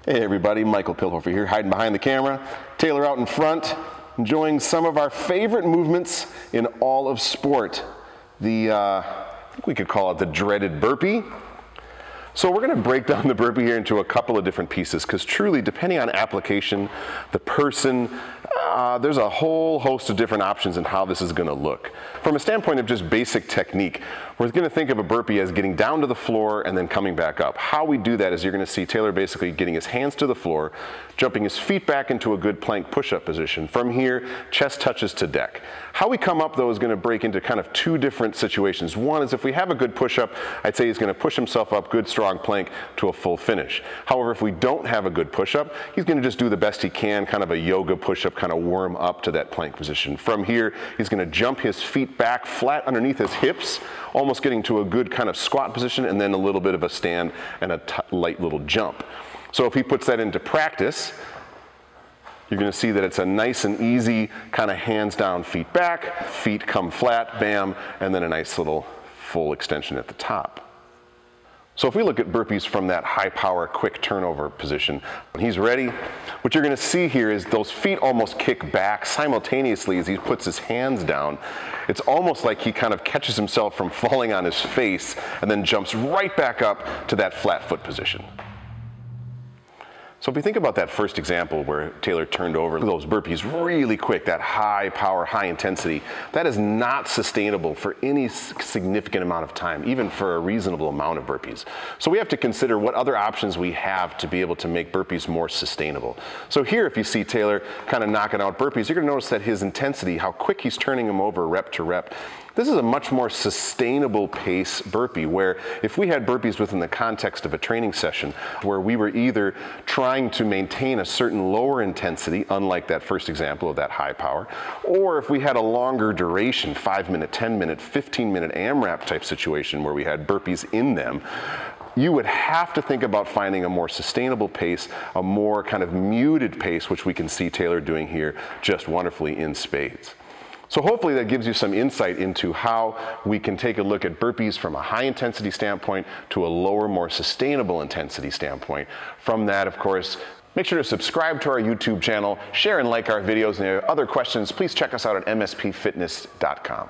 Hey everybody, Michael Pilhofer here, hiding behind the camera. Taylor out in front, enjoying some of our favorite movements in all of sport. I think we could call it the dreaded burpee. So we're going to break down the burpee here into a couple of different pieces, because truly, depending on application, the person, there's a whole host of different options in how this is going to look. From a standpoint of just basic technique, we're going to think of a burpee as getting down to the floor and then coming back up. How we do that is you're going to see Taylor basically getting his hands to the floor, jumping his feet back into a good plank push-up position. From here, chest touches to deck. How we come up, though, is going to break into kind of two different situations. One is if we have a good push-up, I'd say he's going to push himself up, good strong plank, to a full finish. However, if we don't have a good push-up, he's going to just do the best he can, kind of a yoga push-up, kind of warm up to that plank position. From here, he's going to jump his feet back flat underneath his hips, almost getting to a good kind of squat position, and then a little bit of a stand and a light little jump. So if he puts that into practice, you're going to see that it's a nice and easy kind of hands down, feet back, feet come flat, bam, and then a nice little full extension at the top. So if we look at burpees from that high power, quick turnover position, when he's ready, what you're going to see here is those feet almost kick back simultaneously as he puts his hands down. It's almost like he kind of catches himself from falling on his face and then jumps right back up to that flat foot position. So if we think about that first example where Taylor turned over those burpees really quick, that high power, high intensity, that is not sustainable for any significant amount of time, even for a reasonable amount of burpees. So we have to consider what other options we have to be able to make burpees more sustainable. So here, if you see Taylor kind of knocking out burpees, you're going to notice that his intensity, how quick he's turning them over rep to rep, this is a much more sustainable pace burpee, where if we had burpees within the context of a training session where we were either trying to maintain a certain lower intensity, unlike that first example of that high power, or if we had a longer duration, 5-minute, 10-minute, 15-minute AMRAP type situation where we had burpees in them, you would have to think about finding a more sustainable pace, a more kind of muted pace, which we can see Taylor doing here just wonderfully in spades. So hopefully that gives you some insight into how we can take a look at burpees from a high intensity standpoint to a lower, more sustainable intensity standpoint. From that, of course, make sure to subscribe to our YouTube channel, share and like our videos, and if you have other questions, please check us out at mspfitness.com.